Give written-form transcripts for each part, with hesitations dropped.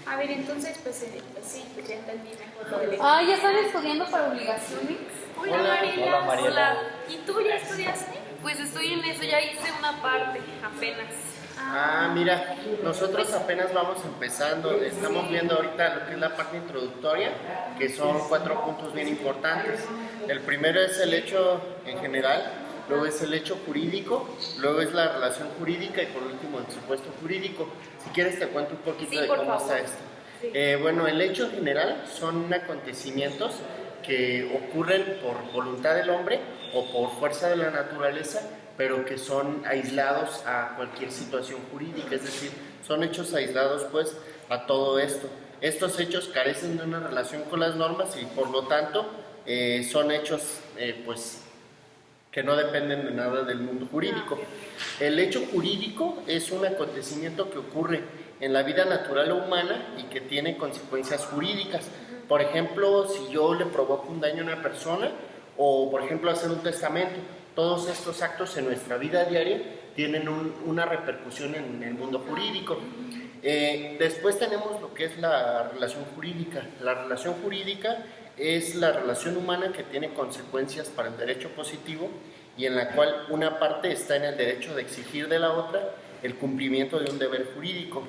A ver, entonces, pues sí, pues ya entendí mejor lo del Ah, ¿ya están estudiando para obligaciones? Hola, Hola, Mariela. hola, Mariela. Hola. ¿Y tú ya estudiaste? Pues estoy en eso, ya hice una parte, apenas. Mira, nosotros apenas vamos empezando, estamos viendo ahorita lo que es la parte introductoria, que son 4 puntos bien importantes. El primero es el hecho en general, luego es el hecho jurídico, luego es la relación jurídica y por último el supuesto jurídico. Si quieres te cuento un poquito Sí, de por cómo favor. está esto. Sí. Bueno, el hecho en general son acontecimientos que ocurren por voluntad del hombre o por fuerza de la naturaleza, pero que son aislados a cualquier situación jurídica, es decir, son hechos aislados pues a todo esto. Estos hechos carecen de una relación con las normas y por lo tanto son hechos pues que no dependen de nada del mundo jurídico. El hecho jurídico es un acontecimiento que ocurre en la vida natural o humana y que tiene consecuencias jurídicas. Por ejemplo, si yo le provoco un daño a una persona o, por ejemplo, hacer un testamento, todos estos actos en nuestra vida diaria tienen una repercusión en el mundo jurídico. Después tenemos lo que es la relación jurídica. La relación jurídica es la relación humana que tiene consecuencias para el derecho positivo y en la cual una parte está en el derecho de exigir de la otra el cumplimiento de un deber jurídico.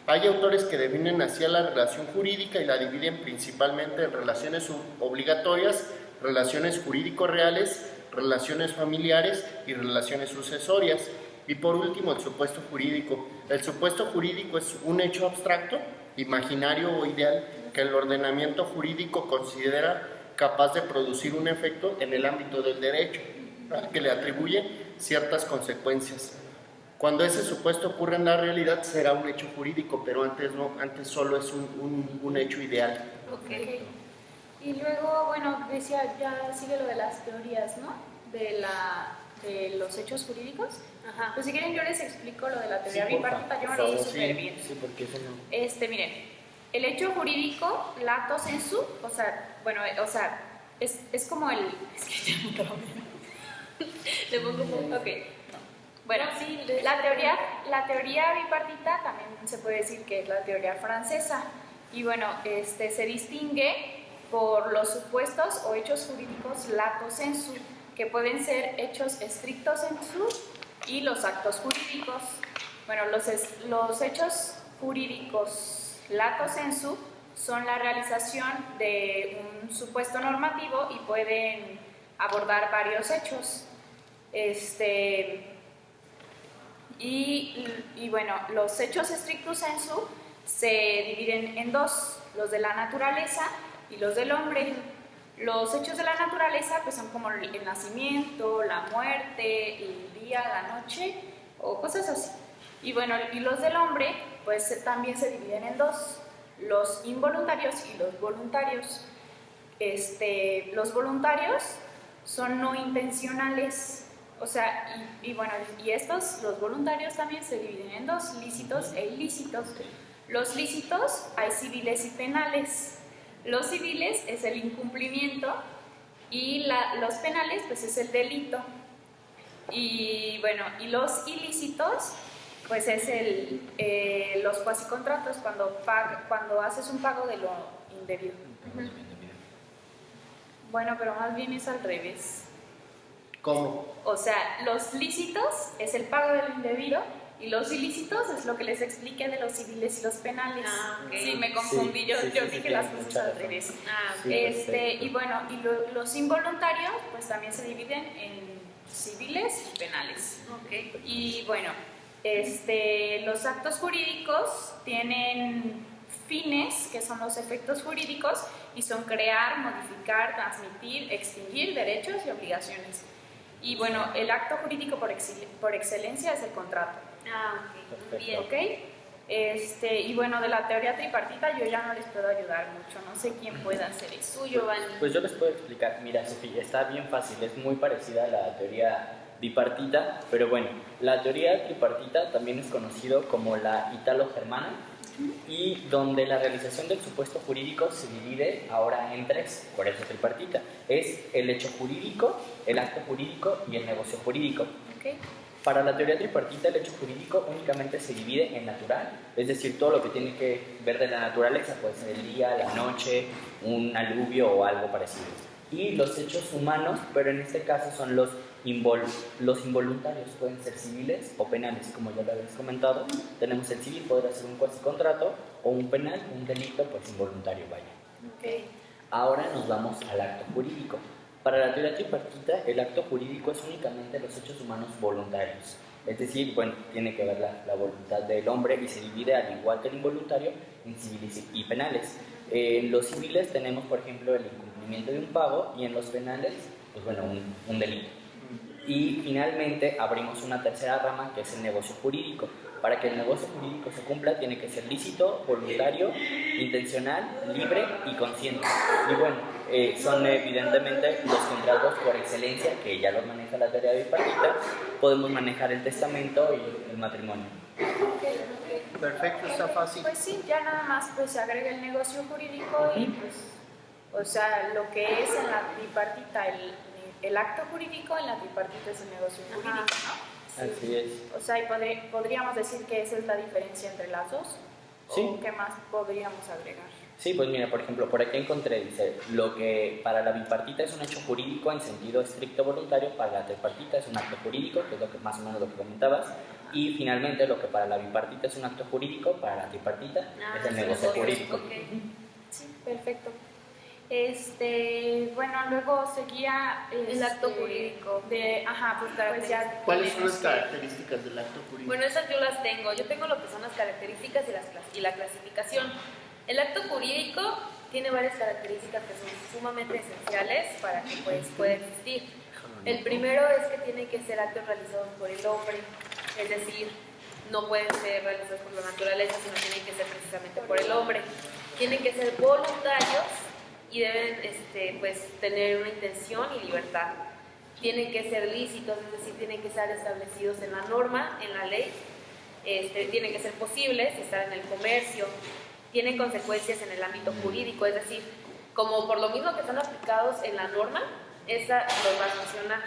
Hay autores que definen así a la relación jurídica y la dividen principalmente en relaciones obligatorias, relaciones jurídico-reales, relaciones familiares y relaciones sucesorias. Y por último, el supuesto jurídico. El supuesto jurídico es un hecho abstracto, imaginario o ideal que el ordenamiento jurídico considera capaz de producir un efecto en el ámbito del derecho, que le atribuye ciertas consecuencias. Cuando ese supuesto ocurre en la realidad será un hecho jurídico, pero antes no, antes solo es un hecho ideal. Ok. Y luego, bueno, decía, ya sigue lo de las teorías, ¿no? De los hechos jurídicos. Ajá. Pues si quieren yo les explico lo de la teoría Sí, porfa. bipartita, yo me lo sé Sí, súper bien. sí, porque eso no... Miren, el hecho jurídico, lato sensu, o sea, bueno, o sea, es como el... Es que ya no trabajo. Le pongo un poco... Ok. Bueno, sí, la teoría bipartita también se puede decir que es la teoría francesa. Y bueno, se distingue por los supuestos o hechos jurídicos lato sensu, que pueden ser hechos stricto sensu y los actos jurídicos. Bueno, los hechos jurídicos lato sensu son la realización de un supuesto normativo y pueden abordar varios hechos. Y bueno, los hechos stricto sensu se dividen en dos, los de la naturaleza y los del hombre. Los hechos de la naturaleza pues son como el nacimiento, la muerte, el día, la noche o cosas así. Y bueno, y los del hombre pues también se dividen en dos, los involuntarios y los voluntarios. Los voluntarios son no intencionales. O sea, y bueno, y los voluntarios también se dividen en dos, lícitos e ilícitos. Los lícitos hay civiles y penales. Los civiles es el incumplimiento y los penales pues es el delito. Y bueno, y los ilícitos pues es los cuasicontratos, cuando haces un pago de lo indebido. Bueno, pero más bien es al revés. ¿Cómo? O sea, los lícitos es el pago de lo indebido y los ilícitos es lo que les expliqué de los civiles y los penales. Okay. Sí, me confundí, yo dije las cosas al revés. Y bueno, los involuntarios pues también se dividen en civiles y penales. Okay. Y bueno, los actos jurídicos tienen fines, que son los efectos jurídicos, y son crear, modificar, transmitir, extinguir derechos y obligaciones. Y bueno, el acto jurídico por excelencia es el contrato. Ok. Bien. ¿Ok? Y bueno, de la teoría tripartita yo ya no les puedo ayudar mucho. No sé quién pueda hacer eso. Tú, Giovanni. Pues yo les puedo explicar. Mira, Sofía, está bien fácil. Es muy parecida a la teoría bipartita, pero bueno, la teoría tripartita también es conocido como la italo-germana, y donde la realización del supuesto jurídico se divide ahora en tres, por eso tripartita. Es el hecho jurídico, el acto jurídico y el negocio jurídico. Okay. Para la teoría tripartita, el hecho jurídico únicamente se divide en natural, es decir, todo lo que tiene que ver de la naturaleza, puede ser el día, la noche, un aluvio o algo parecido. Y los hechos humanos, pero en este caso son los involuntarios, pueden ser civiles o penales, como ya lo habéis comentado. Tenemos el civil, podrá ser un cuasicontrato, o un penal, un delito, pues involuntario, vaya. Okay. Ahora nos vamos al acto jurídico. Para la teoría tripartita, el acto jurídico es únicamente los hechos humanos voluntarios. Es decir, bueno, tiene que ver la voluntad del hombre y se divide, al igual que el involuntario, en civiles y penales. En los civiles tenemos, por ejemplo, el incumplimiento de un pago y en los penales, pues bueno, un delito. Y finalmente abrimos una tercera rama que es el negocio jurídico. Para que el negocio jurídico se cumpla tiene que ser lícito, voluntario, intencional, libre y consciente. Y bueno, son evidentemente los contratos por excelencia, que ya los maneja la teoría bipartita. Podemos manejar el testamento y el matrimonio. Perfecto, está fácil. Pues sí, ya nada más pues se agrega el negocio jurídico y pues, o sea, lo que es en la tripartita el acto jurídico, en la tripartita es el negocio jurídico, ¿no? Así es. O sea, y podríamos decir que esa es la diferencia entre las dos. Sí. ¿O qué más podríamos agregar? Sí, pues mira, por ejemplo, por aquí encontré, dice, lo que para la bipartita es un hecho jurídico en sentido estricto voluntario, para la tripartita es un acto jurídico, que es lo que más o menos lo que comentabas, y finalmente lo que para la bipartita es un acto jurídico, para la tripartita es el negocio jurídico. Sí, perfecto. Bueno, luego seguía El acto jurídico. Pues ya. ¿Cuáles son las características del acto jurídico? Bueno, esas yo las tengo. Yo tengo lo que son las características y la clasificación. El acto jurídico tiene varias características que son sumamente esenciales para que pues, pueda existir. El primero es que tienen que ser actos realizados por el hombre, es decir, no pueden ser realizados por la naturaleza, sino tienen que ser precisamente por el hombre. Tienen que ser voluntarios y deben pues, tener una intención y libertad. Tienen que ser lícitos, es decir, tienen que estar establecidos en la norma, en la ley. Tienen que ser posibles, estar en el comercio. Tienen consecuencias en el ámbito jurídico, es decir, como por lo mismo que están aplicados en la norma, esa los va a funcionar.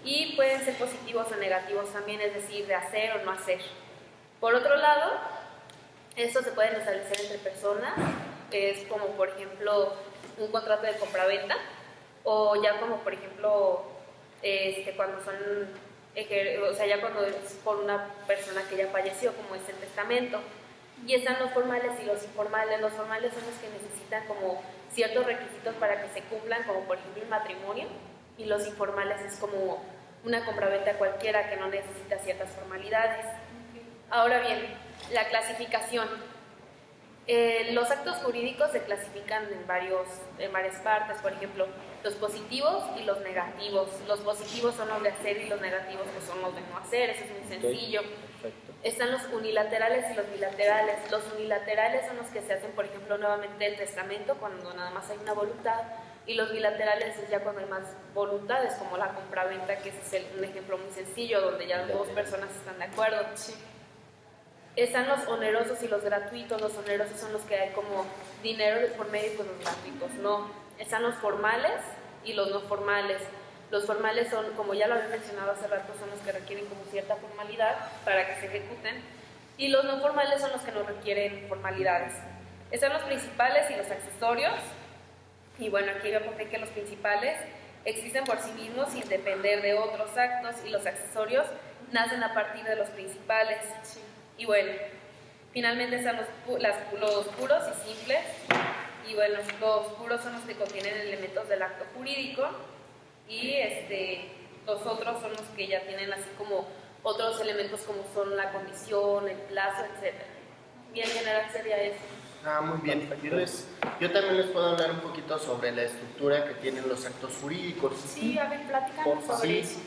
Y pueden ser positivos o negativos también, es decir, de hacer o no hacer. Por otro lado, estos se pueden establecer entre personas, que es como por ejemplo un contrato de compraventa, o ya como por ejemplo cuando son, o sea, ya cuando es por una persona que ya falleció, como es el testamento. Y están los formales y los informales. Los formales son los que necesitan como ciertos requisitos para que se cumplan, como por ejemplo el matrimonio, y los informales es como una compraventa cualquiera que no necesita ciertas formalidades. Ahora bien, la clasificación. Los actos jurídicos se clasifican en varias partes, por ejemplo, los positivos y los negativos. Los positivos son los de hacer y los negativos pues, son los de no hacer, eso es muy sencillo. Perfecto. Están los unilaterales y los bilaterales. Los unilaterales son los que se hacen, por ejemplo, nuevamente el testamento, cuando nada más hay una voluntad, y los bilaterales es ya cuando hay más voluntades, como la compraventa, que ese es un ejemplo muy sencillo, donde ya dos personas están de acuerdo. Sí. Están los onerosos y los gratuitos. Los onerosos son los que hay como dinero de por medio, pues los gratuitos no. Están los formales y los no formales. Los formales son, como ya lo había mencionado hace rato, son los que requieren como cierta formalidad para que se ejecuten, y los no formales son los que no requieren formalidades. Están los principales y los accesorios, y bueno, aquí yo apunté que los principales existen por sí mismos sin depender de otros actos, y los accesorios nacen a partir de los principales. Sí. Y bueno, finalmente están los puros y simples, y bueno, los puros son los que contienen elementos del acto jurídico, y los otros son los que ya tienen así como otros elementos como son la condición, el plazo, etc. Y en general sería eso. Muy bien. Yo también les puedo hablar un poquito sobre la estructura que tienen los actos jurídicos. Sí, a ver, platícanos sobre eso.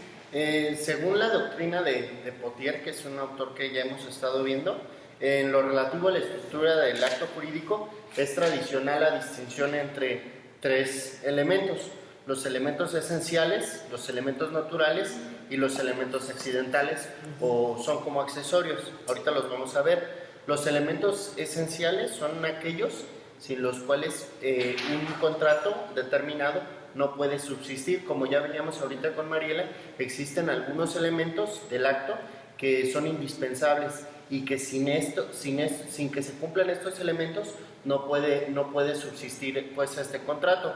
Según la doctrina de Pottier, que es un autor que ya hemos estado viendo, en lo relativo a la estructura del acto jurídico, es tradicional la distinción entre tres elementos: los elementos esenciales, los elementos naturales y los elementos accidentales, o son como accesorios. Ahorita los vamos a ver. Los elementos esenciales son aquellos sin los cuales un contrato determinado no puede subsistir. Como ya veíamos ahorita con Mariela, existen algunos elementos del acto que son indispensables y que sin que se cumplan estos elementos no puede subsistir pues este contrato.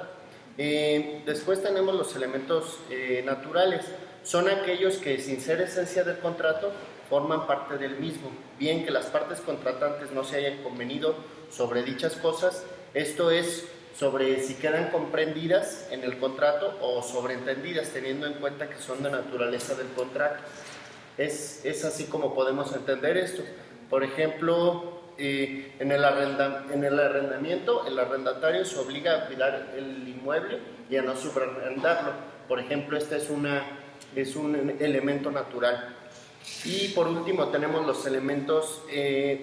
Después tenemos los elementos naturales. Son aquellos que, sin ser esencia del contrato, forman parte del mismo, bien que las partes contratantes no se hayan convenido sobre dichas cosas. Esto es sobre si quedan comprendidas en el contrato o sobreentendidas, teniendo en cuenta que son de naturaleza del contrato. Es así como podemos entender esto. Por ejemplo, en el arrendamiento, el arrendatario se obliga a cuidar el inmueble y a no subarrendarlo. Por ejemplo, este es un elemento natural. Y por último tenemos los elementos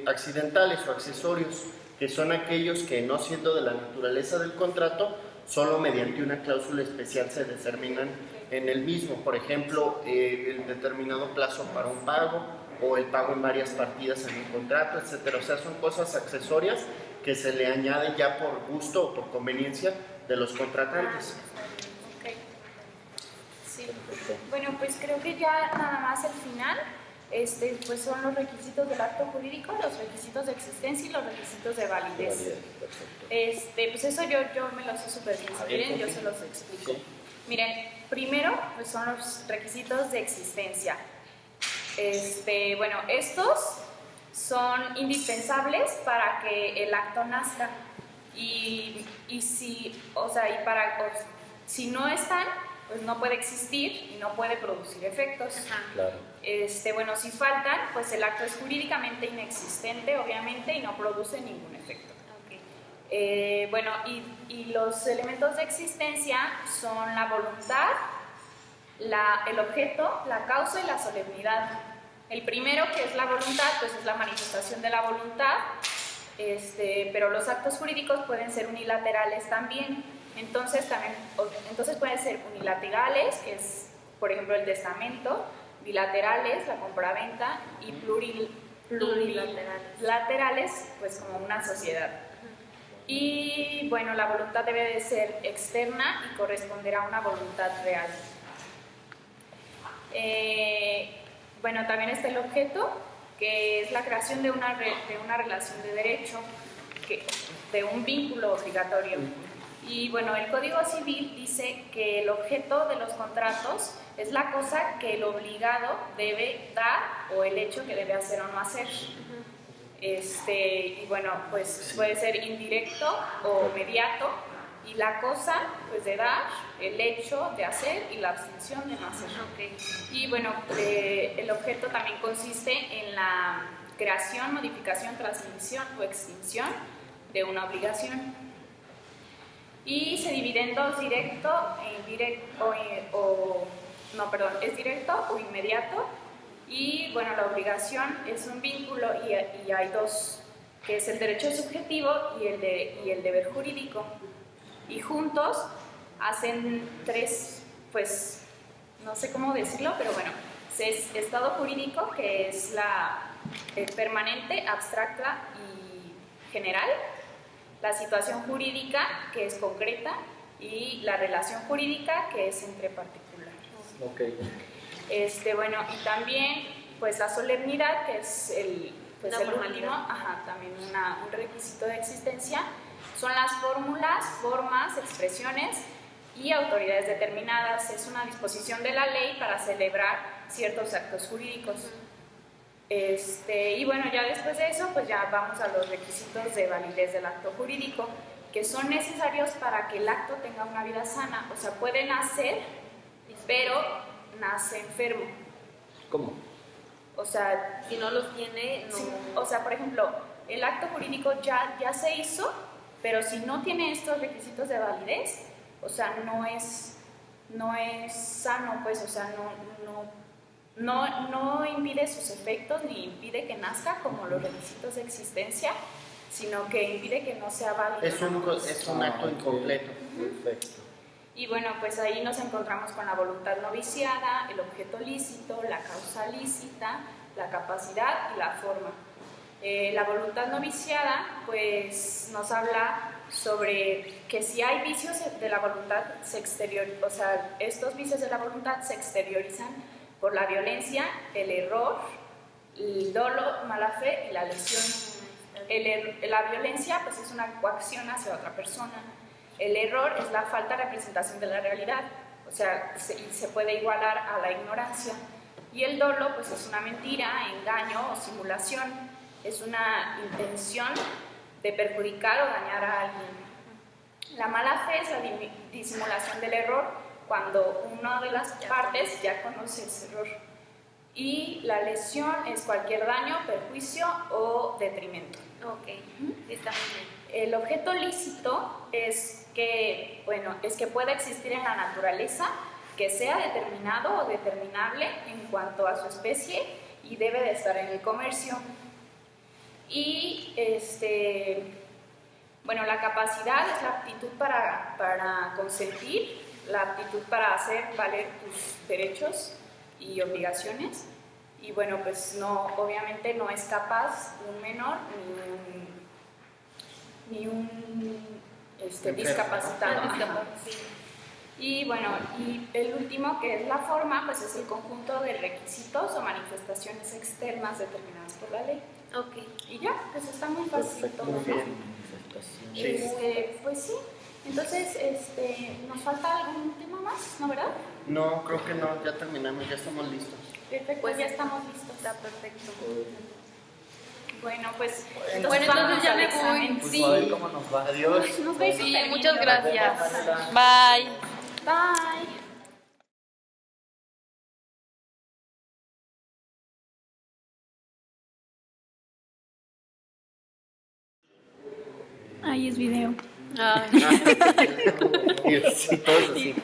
accidentales o accesorios, que son aquellos que, no siendo de la naturaleza del contrato, solo mediante una cláusula especial se determinan en el mismo. Por ejemplo, el determinado plazo para un pago o el pago en varias partidas en un contrato, etcétera. O sea, son cosas accesorias que se le añaden ya por gusto o por conveniencia de los contratantes. Ok. Sí. Bueno, pues creo que ya nada más el final, pues son los requisitos del acto jurídico, los requisitos de existencia y los requisitos de validez. Pues eso yo me lo sé súper bien. Si quieren, yo se los explico. Sí. Miren, primero pues son los requisitos de existencia. Bueno, estos son indispensables para que el acto nazca y si no están, pues no puede existir y no puede producir efectos. Claro. Bueno, si faltan, pues el acto es jurídicamente inexistente, obviamente, y no produce ningún efecto. Bueno, y los elementos de existencia son la voluntad, el objeto, la causa y la solemnidad. El primero, que es la voluntad, pues es la manifestación de la voluntad, pero los actos jurídicos pueden ser unilaterales también. Entonces pueden ser unilaterales, que es, por ejemplo, el testamento, bilaterales, la compraventa, y plurilaterales, pues como una sociedad. Y bueno, la voluntad debe de ser externa y corresponder a una voluntad real. Bueno, también está el objeto, que es la creación de una relación de derecho, de un vínculo obligatorio. Y bueno, el Código Civil dice que el objeto de los contratos es la cosa que el obligado debe dar o el hecho que debe hacer o no hacer. Y bueno, pues puede ser indirecto o mediato, y la cosa pues de dar, el hecho de hacer y la abstención de no hacer. Y bueno, el objeto también consiste en la creación, modificación, transmisión o extinción de una obligación. Y se divide en dos: directo e indirecto, es directo o inmediato. Y bueno, la obligación es un vínculo y hay dos, que es el derecho subjetivo y el deber jurídico. Y juntos hacen tres, pues no sé cómo decirlo, pero bueno, es estado jurídico, que es la permanente, abstracta y general; la situación jurídica, que es concreta; y la relación jurídica, que es entre particulares. Bueno, y también pues la solemnidad, que es el último, también un requisito de existencia. Son las fórmulas, formas, expresiones y autoridades determinadas. Es una disposición de la ley para celebrar ciertos actos jurídicos. Y bueno, ya después de eso, pues ya vamos a los requisitos de validez del acto jurídico, que son necesarios para que el acto tenga una vida sana. O sea, puede nacer, pero nace enfermo. ¿Cómo? O sea, si no los tiene, no... Sí, o sea, por ejemplo, el acto jurídico ya se hizo, pero si no tiene estos requisitos de validez, o sea, no es sano, pues, o sea, no impide sus efectos ni impide que nazca como los requisitos de existencia, sino que impide que no sea válido. Es un acto incompleto. Perfecto. Y bueno, pues ahí nos encontramos con la voluntad no viciada, el objeto lícito, la causa lícita, la capacidad y la forma. La voluntad no viciada, pues nos habla sobre que si hay vicios de la voluntad, o sea, estos vicios de la voluntad se exteriorizan por la violencia, el error, el dolo, mala fe y la lesión. La violencia pues es una coacción hacia otra persona. El error es la falta de representación de la realidad, o sea, se puede igualar a la ignorancia. Y el dolo pues es una mentira, engaño o simulación, es una intención de perjudicar o dañar a alguien. La mala fe es la disimulación del error cuando una de las partes ya conoce ese error. Y la lesión es cualquier daño, perjuicio o detrimento. Ok, está muy bien. El objeto lícito es que puede existir en la naturaleza, que sea determinado o determinable en cuanto a su especie y debe de estar en el comercio. Y la capacidad es la aptitud para consentir, la aptitud para hacer valer tus derechos y obligaciones. Y bueno, pues obviamente no es capaz un menor ni un discapacitado. Sí. Y bueno, y el último, que es la forma, pues es el conjunto de requisitos o manifestaciones externas determinadas por la ley. Ok. Y ya, pues está muy fácil Perfecto, todo, muy ¿no? bien. Pues sí. Entonces, ¿nos falta algún tema más, no, verdad? No, creo que no, ya terminamos, ya estamos listos. Perfecto, Pues ya estamos listos. Está perfecto. Bueno, pues Bueno, entonces ya me voy. Pues Sí. a ver cómo nos va. Adiós. Nos vemos. Sí, muchas gracias. Bye. Bye. Ahí es video. Ah. Y sí, todos así.